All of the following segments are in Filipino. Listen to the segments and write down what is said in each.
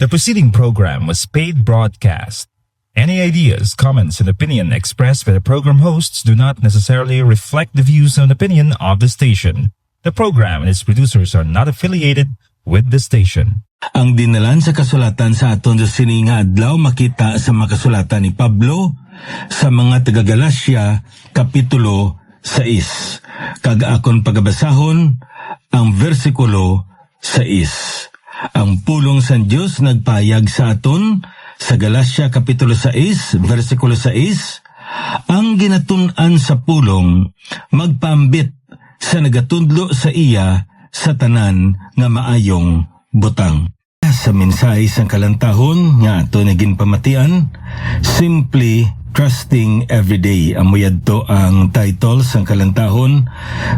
The preceding program was paid broadcast. Any ideas, comments, and opinion expressed by the program hosts do not necessarily reflect the views and opinion of the station. The program and its producers are not affiliated with the station. Ang dinalan sa kasulatan sa aton sa sininga adlaw makita sa makasulatan ni Pablo sa mga taga-Galacia kapitulo 6. Kag akon pagabasahon ang versikulo 6. Ang pulong sa Dios nagpayag sa aton sa Galacia kapitulo 6 versikulo 6. Ang ginatun-an sa pulong magpaambit sa nagatudlo sa iya sa tanan nga maayong butang. Sa mensahe sang kalantahon nga ato naging pamatian, Simply Trusting Everyday. Amuyad to ang title sang kalantahon,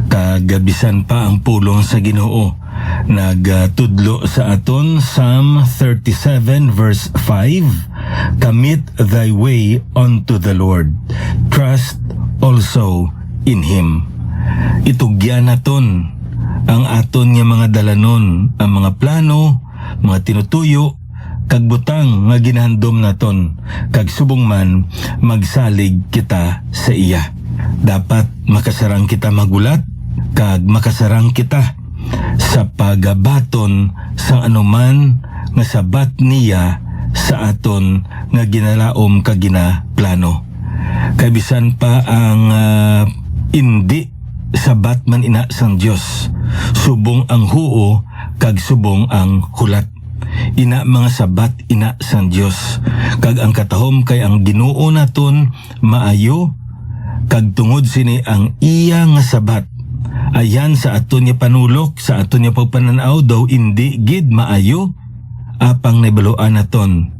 kagabisan pa ang pulong sa Ginoo. Nagtudlo sa aton Psalm 37 verse 5, Commit thy way unto the Lord, trust also in Him. Itugyan naton ang aton nga mga dalanon, ang mga plano, mga tinutuyo, kag butang nga ginahandom naton, kag subong man magsalig kita sa iya. Dapat makasarang kita magulat, kag makasarang kita sa pagabaton sa anuman nga sabat niya sa aton nga ginalaom kag ginaplano. Kay bisan pa ang hindi sabat man ina sang Dios, subong ang huo kag subong ang hulat. Ina mga sabat ina sang Dios, kag ang katahom kay ang Ginoo naton maayo, kag tungod sini ang iya nga sabat ayan sa aton niya panulok, sa aton niya pagpananaw daw hindi gid maayo, apang nabaluan naton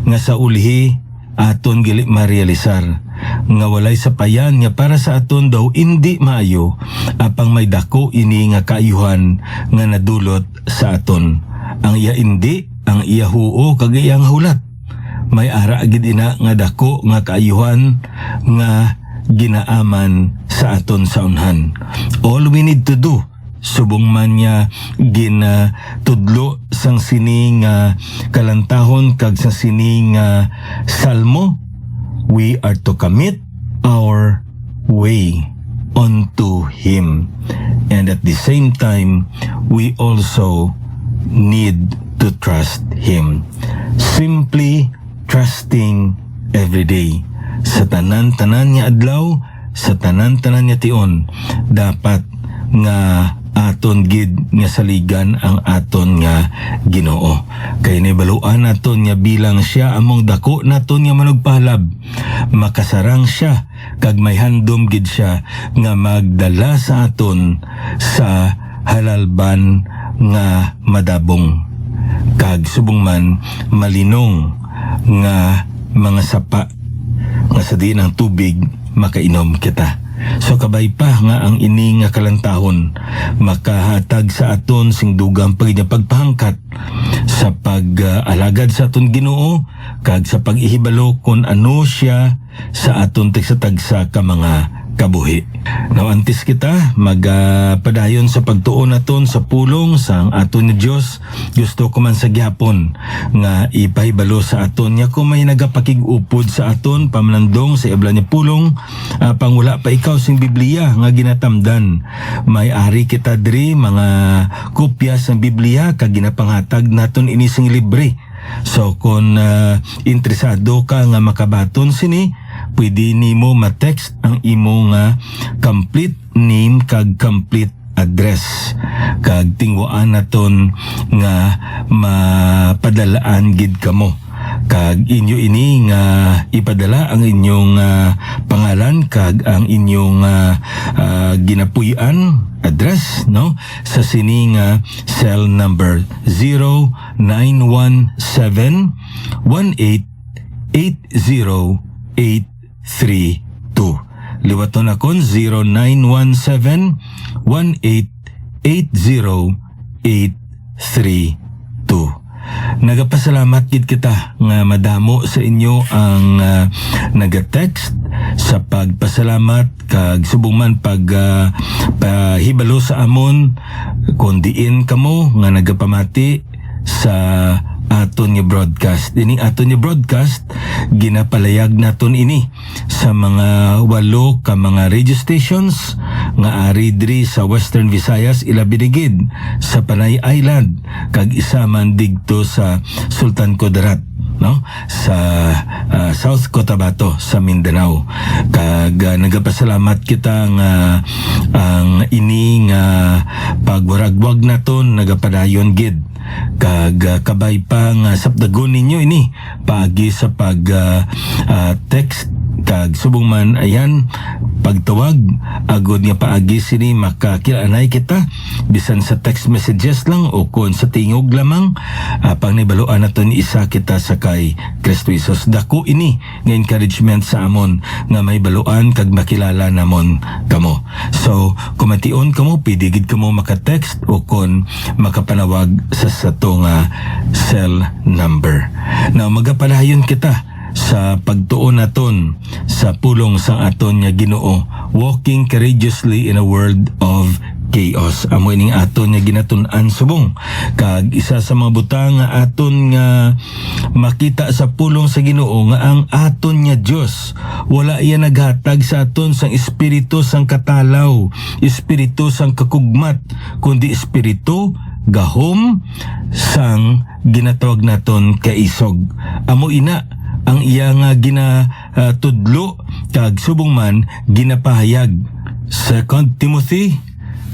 nga sa ulihi aton gili marealisar nga walay sapayan nga para sa aton daw hindi maayo, apang may dako ini nga kaayuhan nga nadulot sa aton. Ang iya hindi, ang iya huo kag iyang hulat, may ara gid ina nga dako nga kaayuhan nga ginaaman sa aton sa unhan. All we need to do, subong man niya ginatudlo sang sining kalantahon kag sa sining salmo, we are to commit our way unto Him. And at the same time, we also need to trust Him. Simply trusting every day. Sa tanan-tanan niya adlaw, sa tanan-tanan niya tion, dapat nga aton gid nga saligan ang aton nga Ginoo. Kay nibaluan naton nga bilang siya among dako naton nga manugpalab, makasarang siya kag may handom gid siya nga magdala sa aton sa halalban nga madabong, kag subong man malinong nga mga sapa nga sa di ng tubig makainom kita. So kabay pa nga ang ini nga kalantahon makahatag sa aton sing dugang pagpahangkat sa pag-alagad sa aton Ginoo, kag sa pag-ihibalo kung ano siya sa aton tagsa-tagsa ka mga kabuhi. Now antes kita magpadayon sa pagtuon naton sa pulong sang aton ni Dios, gusto ko man sa gihapon nga ipahibalo sa aton nga kung may nagapakig-upod sa aton pamlandong sa ibla ni pulong, pangula pa ikaw sing Biblia nga ginatamdan, may ari kita diri mga kopya sang Biblia kag ginapanghatag naton ini sing libre. So kung interesado ka nga makabaton sini, pwede nimo ma-text ang imo nga complete name kag complete address, kag tingwaan naton nga mapadalaan gid kamo, kag inyo ini nga ipadala ang inyong pangalan kag ang inyong ginapuy-an address, no, sa sining cell number 0917-1880-832. Liwaton akon 0917-1880-832. Nagapasalamat gid kita nga madamo sa inyo ang nagatext sa pagpasalamat kag subong man pahibalo sa amon, kung diin kamo nga nagapamati sa aton aton nga broadcast. Ining aton nga broadcast ginapalayag naton ini sa mga 8 ka mga radio stations nga ari diri sa Western Visayas, ilabinigid sa Panay Island kag isa man digto sa Sultan Kudarat, no, sa South Cotabato sa Mindanao. Kag nagapasalamat kita nga ang ini nga pagwaragwag naton nagapadayon gid kag kabay pa nga sapdagon ninyo ini paagi sa pag text kag subong man ayan pagtawag agod nga paagi sini makakilanay kita bisan sa text messages lang o kon sa tingog lamang pang nibaluan naton isa kita sa kay Kristo Jesus. Dako ini nga encouragement sa amon nga may baluan kag makilala namon kamo. So kumation kamo pidigid kamo maka-text o kon makapanawag sa sato nga cell number. Now magapadayon kita sa pagtuon naton sa pulong sa aton nga Ginoo, walking courageously in a world of chaos. Amo ining aton nga ginatun-an subong kag isa sa mga butang nga aton nga makita sa pulong sa Ginoo nga ang aton nga Dios wala iya naghatag sa aton sang espiritu sang katalaw, espiritu sang kakugmat, kundi espiritu gahom sang ginatawag naton kaisog. Amo ina ang iya nga ginatudlo kag subong man ginapahayag. 2 Timothy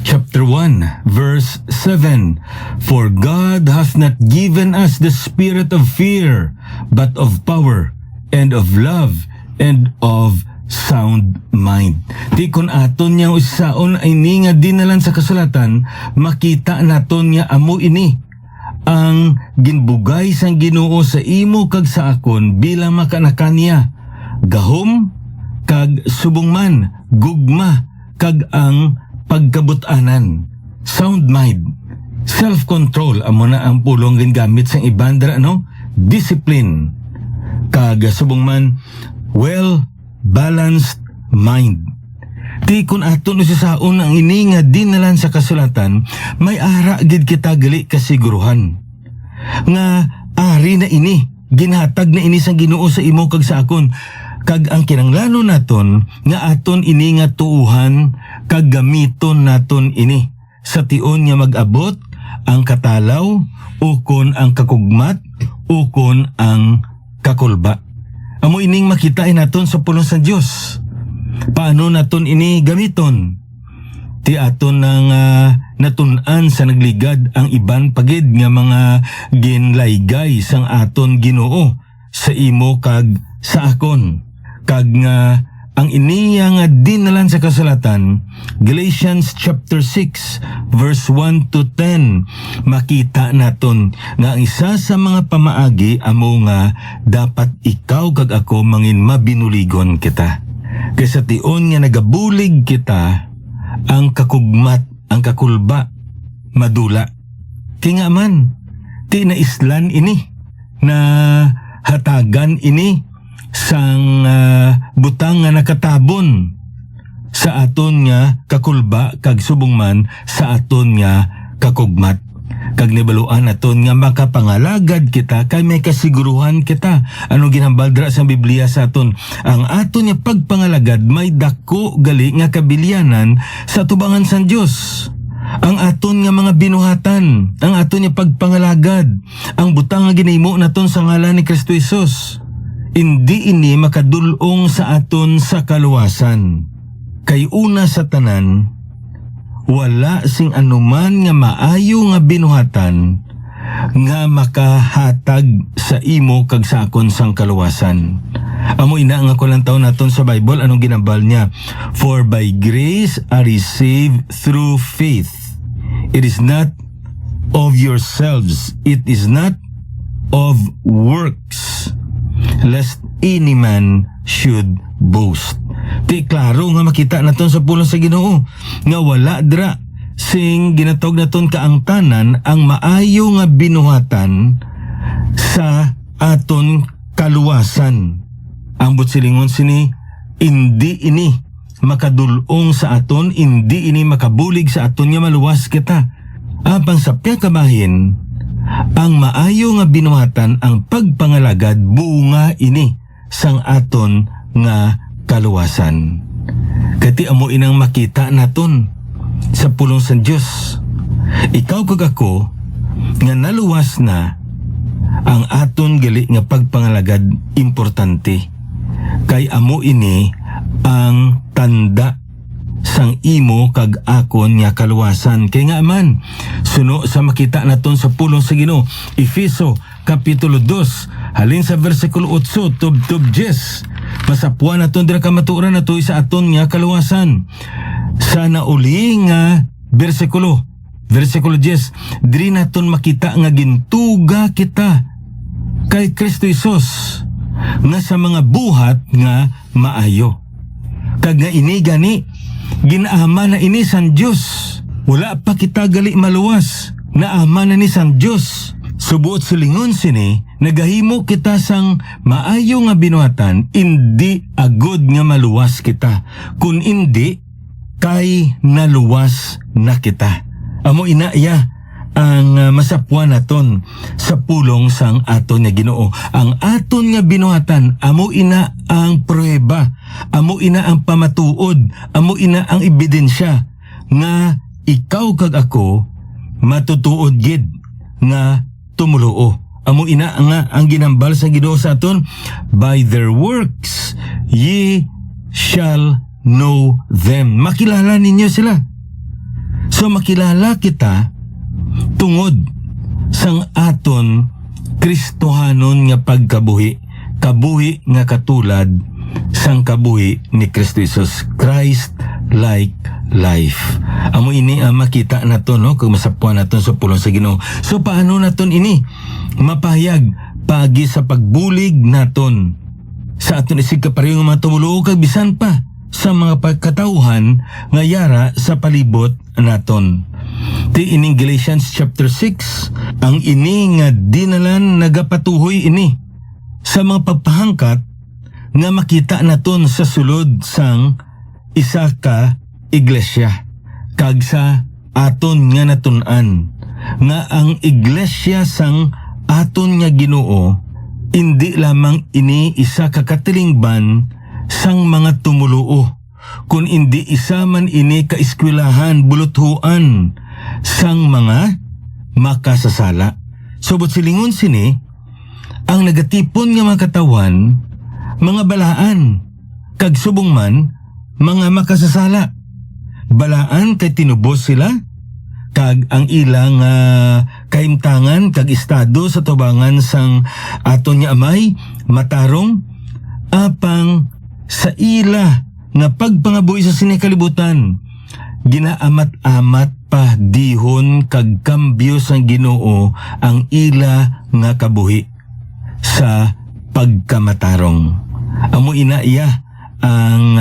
chapter 1 verse 7, For God hath not given us the spirit of fear, but of power and of love and of sound mind. Di kun aton niya usaon ay ni nga dinalan sa kasulatan, makita naton niya amo ini ang ginbugay sang Ginoo sa imo kag sa akon bilang makanakan niya. Gahom kag subong man, gugma kag ang pagkabut-anan, sound mind, self-control amo na ang pulong gingamit sang ibandra, no? Discipline kag subong man, well-balanced mind. Di kun aton usasaon ang ini nga dinalan sa kasulatan, may ara gid kita gali kasiguruhan nga ari na ini, ginhatag na ini sa Ginoo sa imo kag sa akon. Kag ang kinanglanon naton nga aton ini nga tuuhan kag gamiton naton ini sa tion nga mag-abot ang katalaw ukon ang kakugmat ukon ang kakulba. Amo ining makitain naton sa pulong sa Dios. Paano naton ini gamiton? Ti aton nang natun-an sa nagligad ang iban pagid nga mga ginlaygay sang aton Ginoo sa imo kag sa akon. Kag nga ang iniya nga dinalan sa kasulatan, Galatians chapter 6 verse 1 to 10, makita naton nga ang isa sa mga pamaagi amo nga dapat ikaw kag ako mangin mabinuligon kita. Kaysa tion nga nagabulig kita, ang kakugmat, ang kakulba, madula. Kaya nga man, ti na islan ini, na hatagan ini, sang butang nga nakatabon sa aton nga kakulba, kag subong man sa aton nga kakugmat. Kag nibaluan naton nga makapangalagad kita kay may kasiguruhan kita. Ano ginambaldra sa Biblia sa aton? Ang aton nga pagpangalagad may dako gali nga kabilianan sa tubangan sa Dios. Ang aton nga mga binuhatan, ang aton nga pagpangalagad, ang butang nga ginahimo naton sa ngalan ni Kristo Jesus, hindi ini makadulong sa aton sa kaluwasan. Kay una sa tanan, wala sing anuman nga maayo nga binuhatan nga makahatag sa imo kag sa akon sang kaluwasan. Amo ina nga kulang taon naton sa Bible, anong ginambal niya? For by grace are ye saved through faith. It is not of yourselves, it is not of works, lest any man should boast. Di klaro nga makita naton sa pulong sa Ginoo nga wala dra sing ginatawag naton kaangtanan ang maayo nga binuhatan sa aton kaluwasan. Ang butsilingon sini, hindi ini makadulong sa aton, hindi ini makabulig sa aton nga maluwas kita. Apang sa piyakabahin, ang maayo nga binuhatan ang pagpangalagad bunga ini sang aton nga kaluwasan. Kati amo inang makita naton sa pulong sa Dios. Ikaw kag ako nga naluwas na, ang aton gali nga pagpangalagad importante. Kay amo ini ang tanda sang imo kag akon nga kaluwasan. Kay nga man suno sa makita naton sa pulong sa Ginoo, Efeso kapitulo 2 halin sa versikulo 8 tub 10. Masapuan naton dira ka matuoran nato sa aton nga kaluwasan. Sa nauli nga versikulo 10, diri naton makita nga gintuga kita kay Kristo Jesus nga sa mga buhat nga maayo. Kag nga ini gani ginaama na ini sang Dios. Wala pa kita gali maluwas, naama na ni sang Dios. Subuot silingon sini, nagahimo kita sang maayo nga binuhatan, indi agod nga maluwas kita. Kun indi, kay naluwas na kita. Amo inaya ang masapuan naton sa pulong sang aton nga Ginoo. Ang aton nga binuhatan, amo ina ang prueba, amo ina ang pamatuod, amo ina ang ebidensya nga ikaw kag ako matutuod gid nga tumuluo. Amo ina nga ang ginambal sa Ginoo sa aton, by their works ye shall know them. Makilala ninyo sila. So makilala kita tungod sang aton Kristohanon nga pagkabuhi, kabuhi nga katulad sang kabuhi ni Kristo Jesus, Christ like life. Amo ini ang makita naton no kung masapuan naton sa pulong sa Ginoo. So paano naton ini mapahayag pagi sa pagbulig naton sa aton isig kapareho nga tumuluo kag bisan pa sa mga pagkatauhan nga yara sa palibot naton. Ti ining Galatians chapter 6, ang ini nga dinalan nagapatuhoy ini sa mga pagpahangkat nga makita naton sa sulod sang isa ka iglesia. Kag sa aton nga natun-an nga ang iglesia sang aton nga Ginoo indi lamang ini isa ka katilingban sang mga tumuluo, kun indi isa man ini ka eskwelahan buluthuan sang mga makasasala. Subot silingon sini, ang nagatipon nga mga katawan, mga balaan, kag subong man, mga makasasala. Balaan kay tinubos sila, kag ang ilang kahimtangan kag estado sa tubangan sang aton nga amay, matarong, apang sa ila nga pagpangabuhi sa sinikalibutan, ginaamat-amat pa dihon kag kambyo sang Ginoo ang ila nga kabuhi sa pagkamatarong. Amo ina iya ang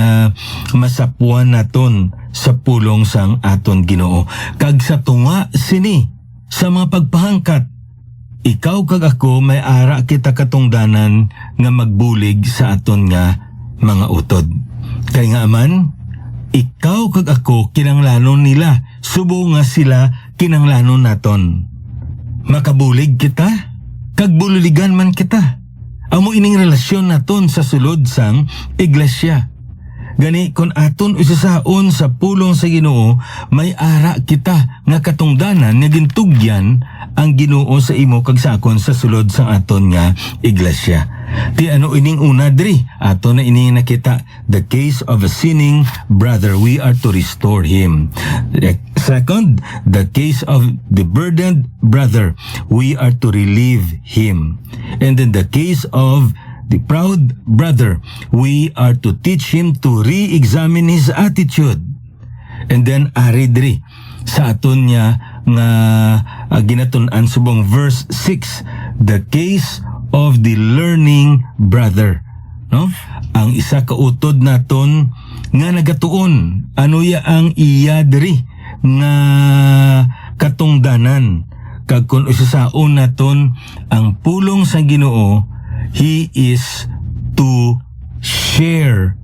masapuan naton sa pulong sang aton Ginoo. Kag sa tunga sini sa mga pagpahangkat, ikaw kag ako may ara kita katungdanan nga magbulig sa aton nga mga utod. Kay nga man, ikaw kag ako kinanglanon nila, subo nga sila kinanglanon naton. Makabulig kita, kag bululigan man kita. Amo ining relasyon naton sa sulod sang iglesia. Gani kon aton usasaon sa pulong sa Ginoo, may ara kita nga katungdanan nga gintugyan ang Ginoo sa imo kag sa akon sa sulod sang aton nga iglesia. Ti ano ining una diri, ato na ini nakita, the case of a sinning brother, we are to restore him. Second, the case of the burdened brother, we are to relieve him. And then the case of the proud brother, we are to teach him to re-examine his attitude. And then ari diri sa aton niya nga ginatun-an subong verse 6, the case of the learning brother, no? Ang isa ka utod naton nga nagatuon, ano ya ang iya diri nga katungdanan. Kag kun usasaon naton ang pulong sa Ginoo, he is to share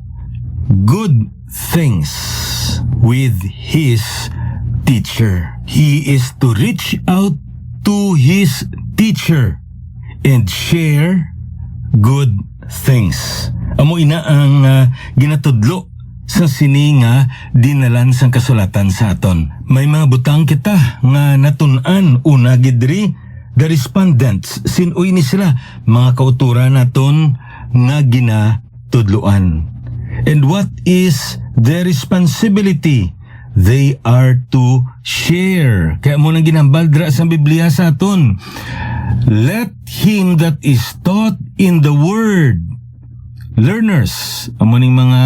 good things with his teacher. He is to reach out to to his teacher and share good things. Amo ina ang ginatudlo sa sini nga dinalan sang kasulatan sa aton. May mga butang kita nga natun-an una gidri the respondents sinuy ni sila mga kauturan naton nga ginatudloan. And what is their responsibility? They are to share. Kaya mo nang ginambal dira sa Biblia sa aton. Let him that is taught in the word. Learners, amo ning mga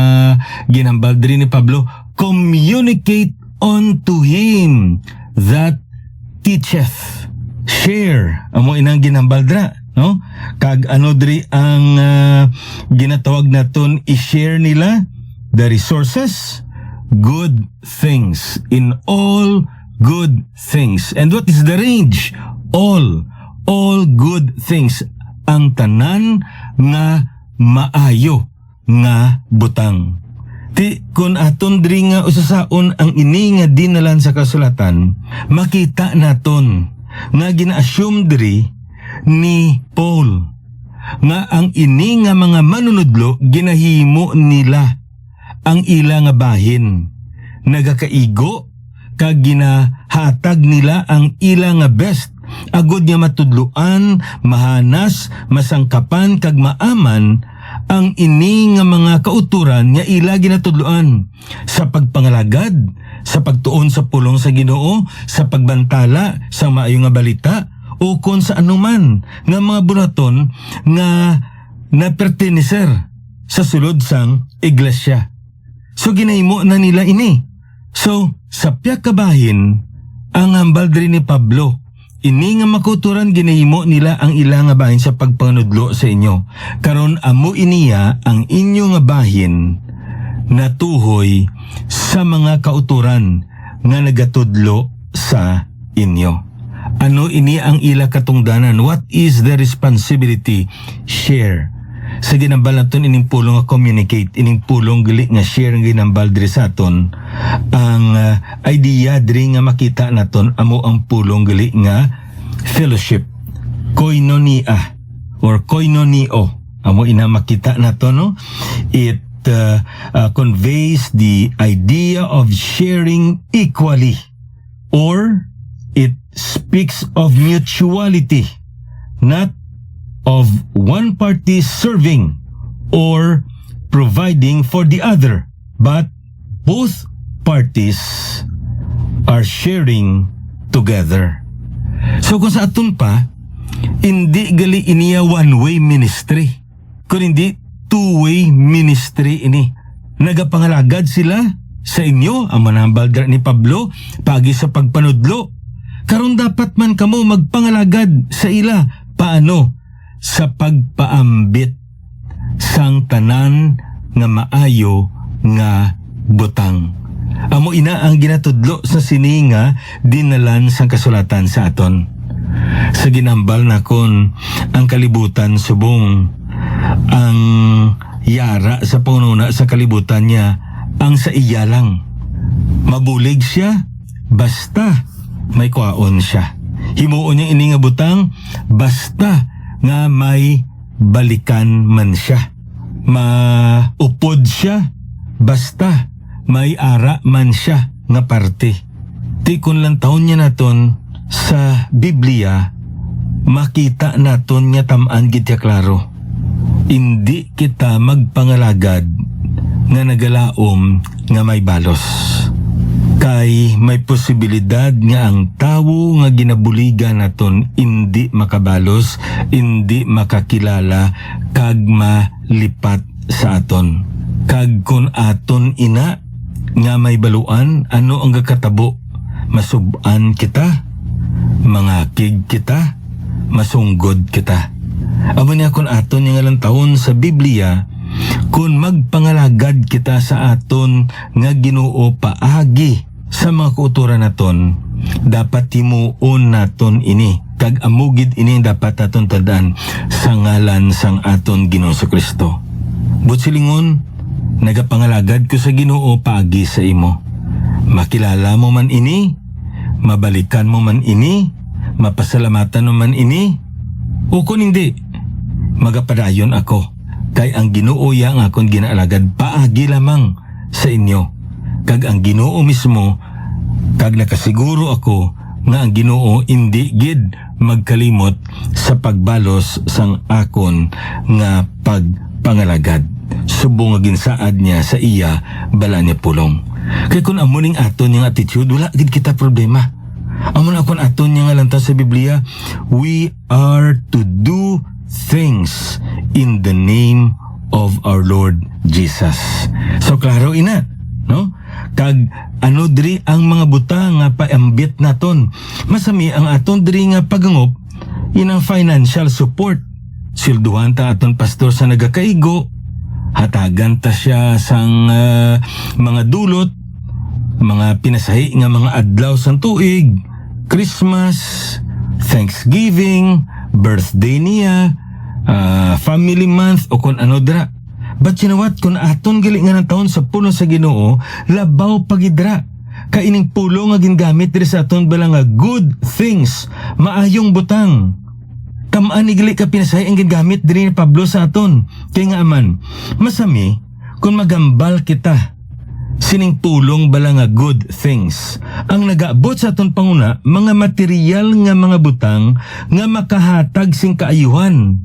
ginambal diri ni Pablo, communicate unto him that teacheth. Share. Amo inang ginambal dira, no? Kag ano diri ang ginatawag naton i-share nila the resources, good things, in all good things. And what is the range? All good things. Ang tanan nga maayo nga butang. Ti kun aton diri nga usasaon ang ini nga dinalan sa kasulatan, makita naton nga gina-assume diri ni Paul nga ang ini nga mga manunudlo ginahimo nila ang ila nga bahin. Nagakaigo kag ginahatag nila ang ila nga best agud nga matudloan, mahanas, masangkapan kag maaman ang ini nga mga kauturan nga ila ginatudloan sa pagpangalagad, sa pagtuon sa pulong sa Ginoo, sa pagbantala sa maayo nga balita o kon sa anuman nga mga bunaton nga naperteneser sa sulod sang iglesia. So ginahimo na nila ini. So sa piyakabahin ang hambal diri ni Pablo, ini nga makuturan ginahimo nila ang ila nga bahin sa pagpanudlo sa inyo. Karon amo iniya ang inyo nga bahin natuhoy sa mga kauturan nga nagatudlo sa inyo. Ano ini ang ila katungdanan? What is the responsibility? Share. Sa ginambal naton ining pulong nga communicate, ining pulong gali nga share nga ginambal diri sa aton. Ang idea diri nga makita naton amo ang pulong gali nga fellowship, koinonia or koinonio. Amo ina makita naton, no? It conveys the idea of sharing equally, or it speaks of mutuality, not of one party serving or providing for the other, but both parties are sharing together. So kung sa aton pa, hindi gali iniya one-way ministry, kung hindi two-way ministry ini. Nagapangalagad sila sa inyo, ang manambal ni Pablo, pagi sa pagpanudlo. Karon dapat man kamo magpangalagad sa ila. Paano? Sa pagpaambit sang tanan nga maayo nga butang. Amo ina ang ginatudlo sa sini nga dinalan sang kasulatan sa aton. Sa ginambal nakon ang kalibutan subong ang yara sa panuna sa kalibutan niya ang sa iya lang. Mabulig siya basta may kwaon siya. Himuon niya ini nga butang basta nga may balikan man siya. Maupod siya basta may ara man siya nga parte. Ti kun lang taon niya naton sa Biblia, makita naton nga tamaan gitya klaro. Hindi kita magpangalagad nga nagalaom nga may balos. Kay may posibilidad nga ang tawo nga ginabuligan naton hindi makabalos, hindi makakilala kag malipat sa aton. Kag kun aton ina nga may baluan, ano ang gakatabo? Masuban kita, mangakig kita, masunggod kita. Amo niya kun aton nga lang taon sa Biblia, kun magpangalagad kita sa aton nga Ginoo paagi sa mga kauturan naton, dapat timuon naton ini kag amugid ini dapat aton tadaan sa ngalan sang aton Ginoo Kristo. Butsilingon, nagapangalagad ko sa Ginoo paagi sa imo. Makilala mo man ini, mabalikan mo man ini, mapasalamatan naman ini. O kung hindi, magapadayon ako. Kay ang Ginoo yang akong ginaalagad paagi lamang sa inyo. Kag ang Ginoo mismo, kag nakasiguro ako nga ang Ginoo hindi gid magkalimot sa pagbalos sang akon nga pagpangalagad. Subong nga ginsaad niya sa iya bala niya pulong. Kay kung amuning aton yung attitude, wala gid kita problema. Amon akon aton niya nga lantaw sa Biblia, we are to do things in the name of our Lord Jesus. So klaro ina, no? Kag ano diri ang mga butang nga paambit naton. Masami ang aton diri nga pagangop inang financial support. Silduhan ta aton pastor sa nagakaigo, hatagan ta siya sang mga dulot, mga pinasahi nga mga adlaw sang tuig, Christmas, Thanksgiving, birthday niya, family month o kung ano dira. But you know what? Kung aton gali nga ng taon sa puno sa Ginoo, labaw pagidra. Kaining pulo nga gingamit diri sa aton bala nga good things, maayong butang. Tamaan ni gali ka pinasahi ang gingamit diri ni Pablo sa aton. Kaya nga aman, masami kung magambal kita sining pulong bala nga good things. Ang nagaabot sa aton panguna, mga material nga mga butang nga makahatag sing kaayuhan.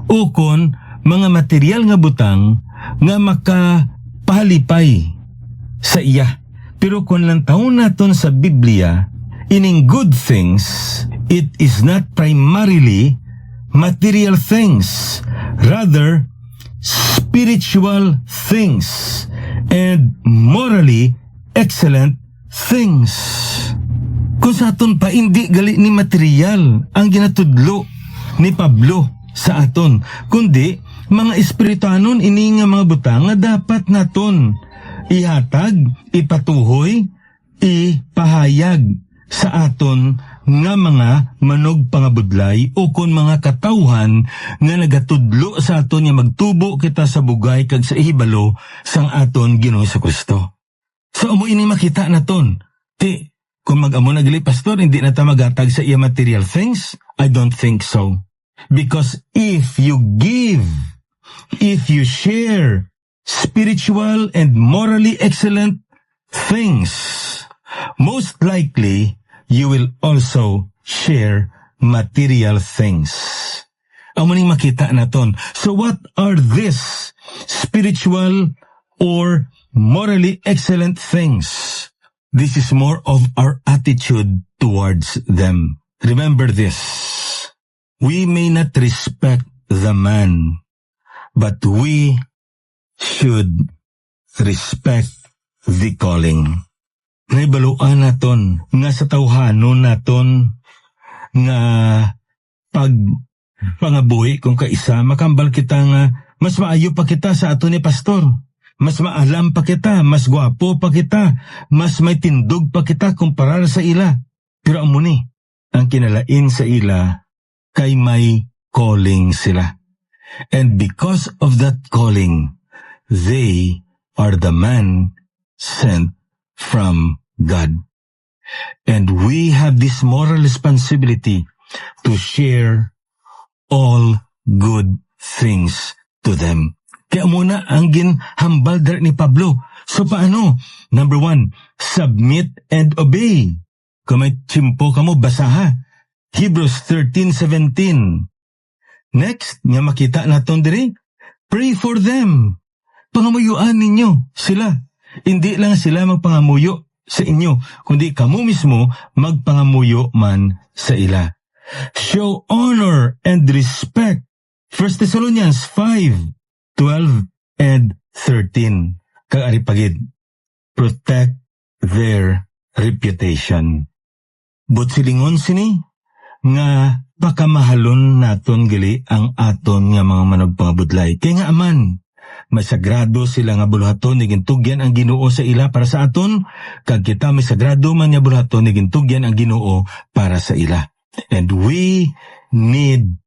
O kon mga material nga butang nga makapahalipay sa iya. Pero kung lang taon naton sa Biblia, ining good things, it is not primarily material things, rather spiritual things and morally excellent things. Kung sa aton pa hindi gali ni material ang ginatudlo ni Pablo sa aton, kundi mga espirituanon ini nga mga butang nga dapat naton ihatag, ipatuhoy, ipahayag sa aton nga mga manog pangabudlay o kon mga katawhan nga nagatudlo sa aton nga magtubo kita sa bugay kag sa ihibalo sang aton Ginoo Kristo. So amo ini makita naton. Kung mag-amo na gali pastor, hindi na ta magatag sa iya material things? I don't think so. Because if you give, if you share spiritual and morally excellent things, most likely you will also share material things. Ang muning makita naton. So what are these spiritual or morally excellent things? This is more of our attitude towards them. Remember this. We may not respect the man, but we should respect the calling. Naibaluan naton nga sa tawhanon naton nga pag pangabuhi kung kaisa, makambal kita nga mas maayo pa kita sa ato ni pastor. Mas maalam pa kita, mas gwapo pa kita, mas may tindog pa kita kumpara sa ila. Pero amo ni, ang kinalain sa ila, kay may calling sila. And because of that calling, they are the man sent from God. And we have this moral responsibility to share all good things to them. Kaya muna ang ginhambal ni Pablo. So paano? Number 1, submit and obey. Kung may tsimpo ka mo, basaha. Hebrews 13:17. Next, nga makita naton diri, pray for them. Pangamuyuan ninyo sila. Hindi lang sila magpangamuyo sa inyo, kundi kamo mismo magpangamuyo man sa ila. Show honor and respect. 1 Thessalonians 5:12 and 13. Kaaripagid, protect their reputation. But silingon sini, nga pakamahalon naton gali ang aton nga mga managpangabudlay. Kaya nga aman, may sagrado sila nga buluhaton ni gintugyan ang Ginoo sa ila para sa aton, kag kita may sagrado man nga buluhaton ni gintugyan ang Ginoo para sa ila. And we need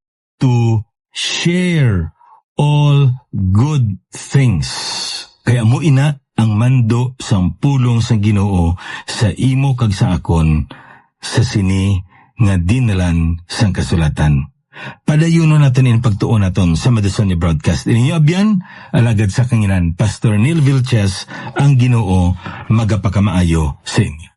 to share all good things. Kaya mo ina ang mando sang pulong sang Ginoo sa imo kag sa akon sa sini nga dinalan sang kasulatan. Padayuno natin in pagtuon naton sa Madison ni Broadcast. Ininyo abyan, alagad sa kanginan, Pastor Neil Vilches, ang Ginoo magapakamaayo sa inyo.